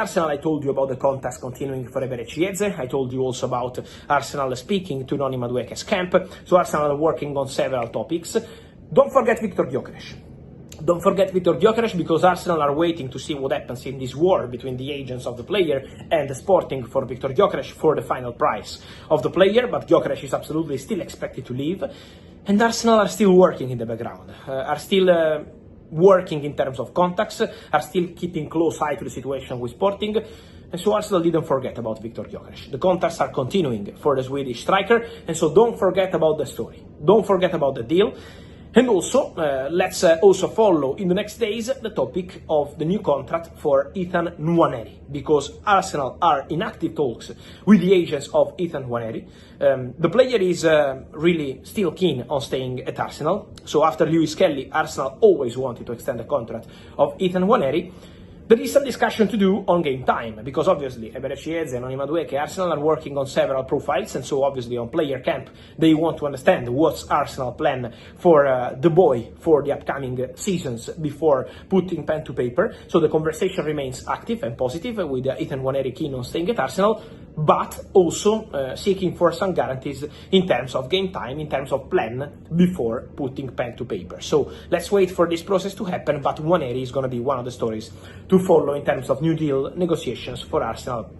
Arsenal, I told you about the contacts continuing for Eberechi Eze. I told you also about Arsenal speaking to Noni Madueke's camp. So Arsenal are working on several topics. Don't forget Viktor Gyökeres. Don't forget Viktor Gyökeres, because Arsenal are waiting to see what happens in this war between the agents of the player and the Sporting for Viktor Gyökeres for the final price of the player. But Gyökeres is absolutely still expected to leave. And Arsenal are still working in the background, are still working in terms of contacts, are still keeping close eye to the situation with Sporting. And so Arsenal didn't forget about Viktor Gyökeres. The contacts are continuing for the Swedish striker, and so don't forget about the story. Don't forget about the deal. And also, let's also follow in the next days the topic of the new contract for Ethan Nwaneri, because Arsenal are in active talks with the agents of Ethan Nwaneri. The player is really still keen on staying at Arsenal. So after Lewis Kelly, Arsenal always wanted to extend the contract of Ethan Nwaneri. There is some discussion to do on game time, because obviously Eberechi Eze and Noni Madueke, Arsenal are working on several profiles, and so obviously on player camp they want to understand what's Arsenal plan for the boy for the upcoming seasons before putting pen to paper. So the conversation remains active and positive with Ethan Nwaneri keen on staying at Arsenal, but also seeking for some guarantees in terms of game time, in terms of plan before putting pen to paper. So let's wait for this process to happen, but Nwaneri is going to be one of the stories to follow in terms of new deal negotiations for Arsenal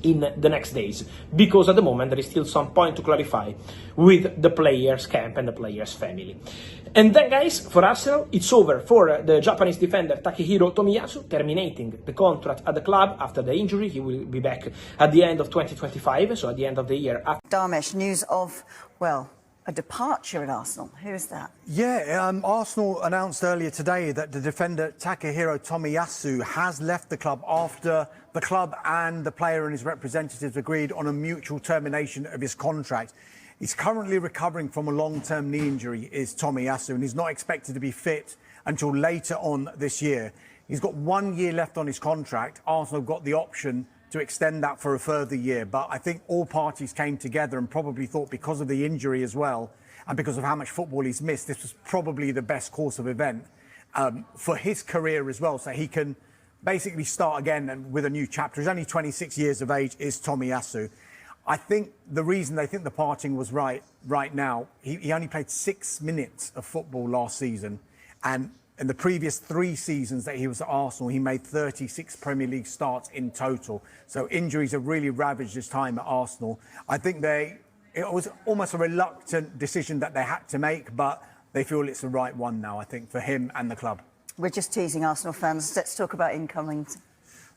in the next days, because at the moment there is still some point to clarify with the players' camp and the players' family. And then, guys, for Arsenal, it's over for the Japanese defender Takehiro Tomiyasu, terminating the contract at the club after the injury. He will be back at the end of 2025, so at the end of the year. Damesh, news of, well, a departure at Arsenal. Who's that? Yeah, Arsenal announced earlier today that the defender Takehiro Tomiyasu has left the club after the club and the player and his representatives agreed on a mutual termination of his contract. He's currently recovering from a long-term knee injury, is Tomiyasu, and he's not expected to be fit until later on this year. He's got 1 year left on his contract. Arsenal have got the option to extend that for a further year. But I think all parties came together and probably thought, because of the injury as well, and because of how much football he's missed, this was probably the best course of event for his career as well, so he can basically start again and with a new chapter. He's only 26 years of age, is Tomiyasu. I think the reason they think the parting was right now, he only played 6 minutes of football last season, and in the previous 3 seasons that he was at Arsenal, he made 36 Premier League starts in total. So injuries have really ravaged his time at Arsenal. I think it was almost a reluctant decision that they had to make, but they feel it's the right one now, I think, for him and the club. We're just teasing Arsenal fans. Let's talk about incomings.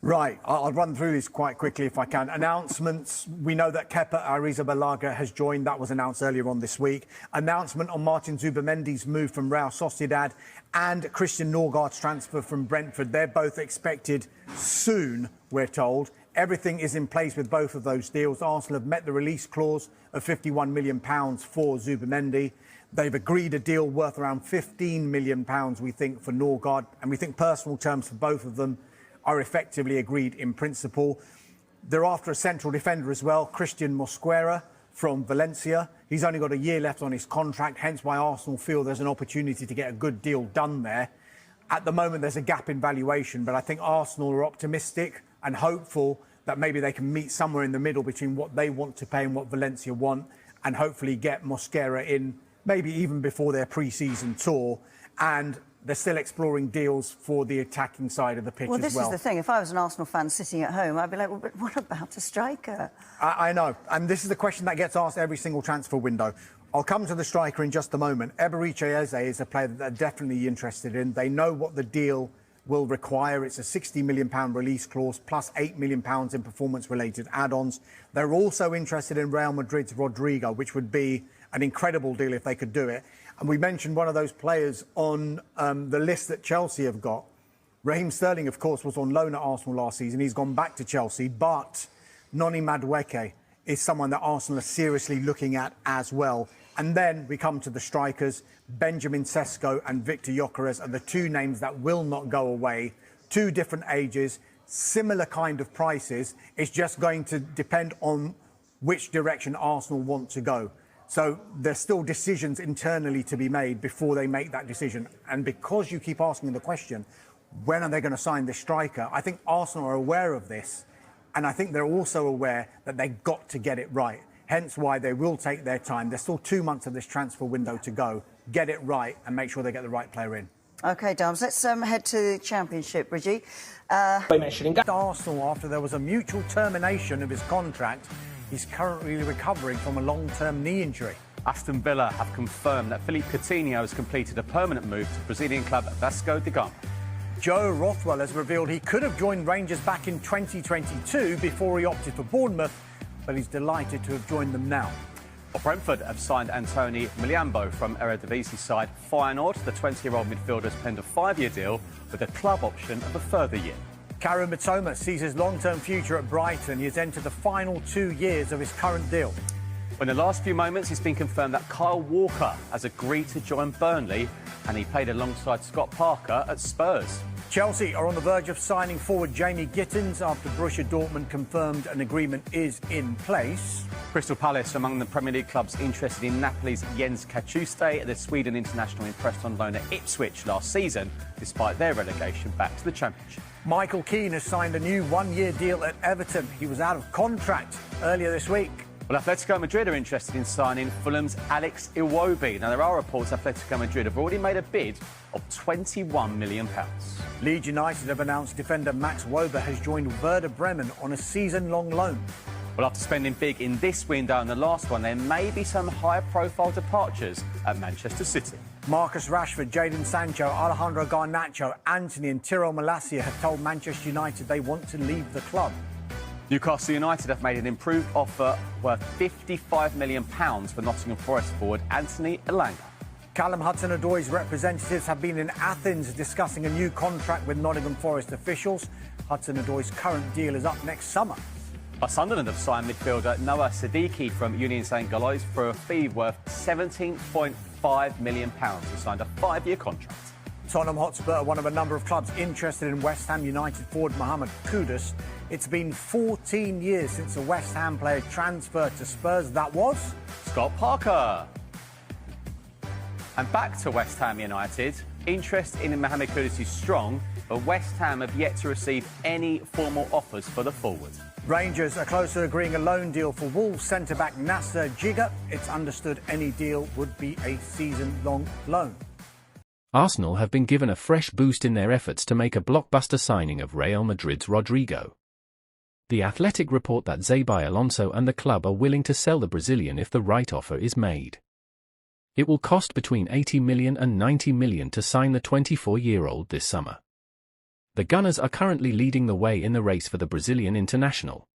Right, I'll run through this quite quickly if I can. Announcements, we know that Kepa Arrizabalaga has joined. That was announced earlier on this week. Announcement on Martin Zubimendi's move from Real Sociedad and Christian Norgard's transfer from Brentford. They're both expected soon, we're told. Everything is in place with both of those deals. Arsenal have met the release clause of £51 million for Zubimendi. They've agreed a deal worth around £15 million, we think, for Norgard. And we think personal terms for both of them are effectively agreed in principle. They're after a central defender as well, Christian Mosquera from Valencia. He's only got a year left on his contract, hence why Arsenal feel there's an opportunity to get a good deal done there. At the moment, there's a gap in valuation, but I think Arsenal are optimistic and hopeful that maybe they can meet somewhere in the middle between what they want to pay and what Valencia want, and hopefully get Mosquera in maybe even before their pre-season tour. And they're still exploring deals for the attacking side of the pitch as well. Well, this is the thing. If I was an Arsenal fan sitting at home, I'd be like, well, but what about a striker? I know. And this is the question that gets asked every single transfer window. I'll come to the striker in just a moment. Eberechi Eze is a player that they're definitely interested in. They know what the deal will require. It's a £60 million release clause plus £8 million in performance-related add-ons. They're also interested in Real Madrid's Rodrygo, which would be an incredible deal if they could do it. And we mentioned one of those players on the list that Chelsea have got. Raheem Sterling, of course, was on loan at Arsenal last season. He's gone back to Chelsea. But Noni Madueke is someone that Arsenal are seriously looking at as well. And then we come to the strikers. Benjamin Sesko and Viktor Gyökeres are the 2 names that will not go away. 2 different ages, similar kind of prices. It's just going to depend on which direction Arsenal want to go. So there's still decisions internally to be made before they make that decision. And because you keep asking the question, when are they going to sign this striker? I think Arsenal are aware of this, and I think they're also aware that they've got to get it right. Hence why they will take their time. There's still 2 months of this transfer window to go. Get it right and make sure they get the right player in. OK, Dams, let's head to the Championship, Bridgie. By mentioning Arsenal, after there was a mutual termination of his contract, he's currently recovering from a long-term knee injury. Aston Villa have confirmed that Philippe Coutinho has completed a permanent move to Brazilian club Vasco da Gama. Joe Rothwell has revealed he could have joined Rangers back in 2022 before he opted for Bournemouth, but he's delighted to have joined them now. Well, Brentford have signed Anthony Miliambo from Eredivisie side Feyenoord. The 20-year-old midfielder has penned a 5-year deal with a club option of a further year. Karim Mitoma sees his long-term future at Brighton. He has entered the final 2 years of his current deal. In the last few moments, it's been confirmed that Kyle Walker has agreed to join Burnley, and he played alongside Scott Parker at Spurs. Chelsea are on the verge of signing forward Jamie Gittins after Borussia Dortmund confirmed an agreement is in place. Crystal Palace among the Premier League clubs interested in Napoli's Jens Kachuste. The Sweden international impressed on loan at Ipswich last season, despite their relegation back to the Championship. Michael Keane has signed a new 1-year deal at Everton. He was out of contract earlier this week. Well, Atletico Madrid are interested in signing Fulham's Alex Iwobi. Now, there are reports Atletico Madrid have already made a bid of £21 million. Leeds United have announced defender Max Wober has joined Werder Bremen on a season-long loan. Well, after spending big in this window and the last one, there may be some higher-profile departures at Manchester City. Marcus Rashford, Jadon Sancho, Alejandro Garnacho, Antony and Tyrell Malacia have told Manchester United they want to leave the club. Newcastle United have made an improved offer worth £55 million for Nottingham Forest forward Anthony Elanga. Callum Hudson-Odoi's representatives have been in Athens discussing a new contract with Nottingham Forest officials. Hudson-Odoi's current deal is up next summer. Sunderland have signed midfielder Noah Siddiqui from Union St Galois for a fee worth £17.5 million. He signed a 5-year contract. Tottenham Hotspur are one of a number of clubs interested in West Ham United forward Mohamed Kudus. It's been 14 years since a West Ham player transferred to Spurs. That was Scott Parker. And back to West Ham United. Interest in Mohamed Kudus is strong, but West Ham have yet to receive any formal offers for the forward. Rangers are close to agreeing a loan deal for Wolves centre-back Nasser Jiga. It's understood any deal would be a season-long loan. Arsenal have been given a fresh boost in their efforts to make a blockbuster signing of Real Madrid's Rodrygo. The Athletic report that Xabi Alonso and the club are willing to sell the Brazilian if the right offer is made. It will cost between £80 million and £90 million to sign the 24-year-old this summer. The Gunners are currently leading the way in the race for the Brazilian international.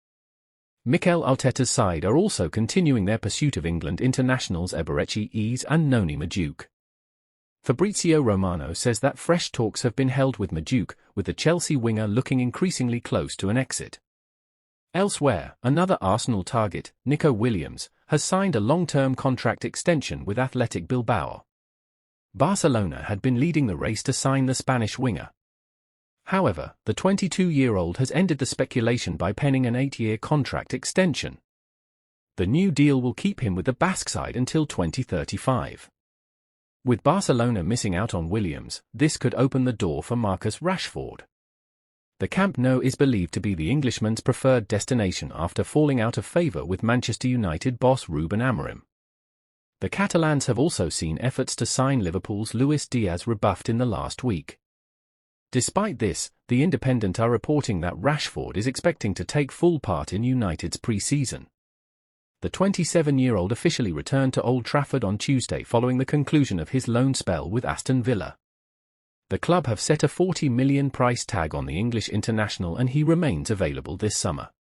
Mikel Arteta's side are also continuing their pursuit of England internationals Eberechi and Noni Madueke. Fabrizio Romano says that fresh talks have been held with Madueke, with the Chelsea winger looking increasingly close to an exit. Elsewhere, another Arsenal target, Nico Williams, has signed a long-term contract extension with Athletic Bilbao. Barcelona had been leading the race to sign the Spanish winger. However, the 22-year-old has ended the speculation by penning an 8-year contract extension. The new deal will keep him with the Basque side until 2035. With Barcelona missing out on Williams, this could open the door for Marcus Rashford. The Camp Nou is believed to be the Englishman's preferred destination after falling out of favour with Manchester United boss Ruben Amorim. The Catalans have also seen efforts to sign Liverpool's Luis Diaz rebuffed in the last week. Despite this, The Independent are reporting that Rashford is expecting to take full part in United's pre-season. The 27-year-old officially returned to Old Trafford on Tuesday following the conclusion of his loan spell with Aston Villa. The club have set a £40 million price tag on the English international and he remains available this summer.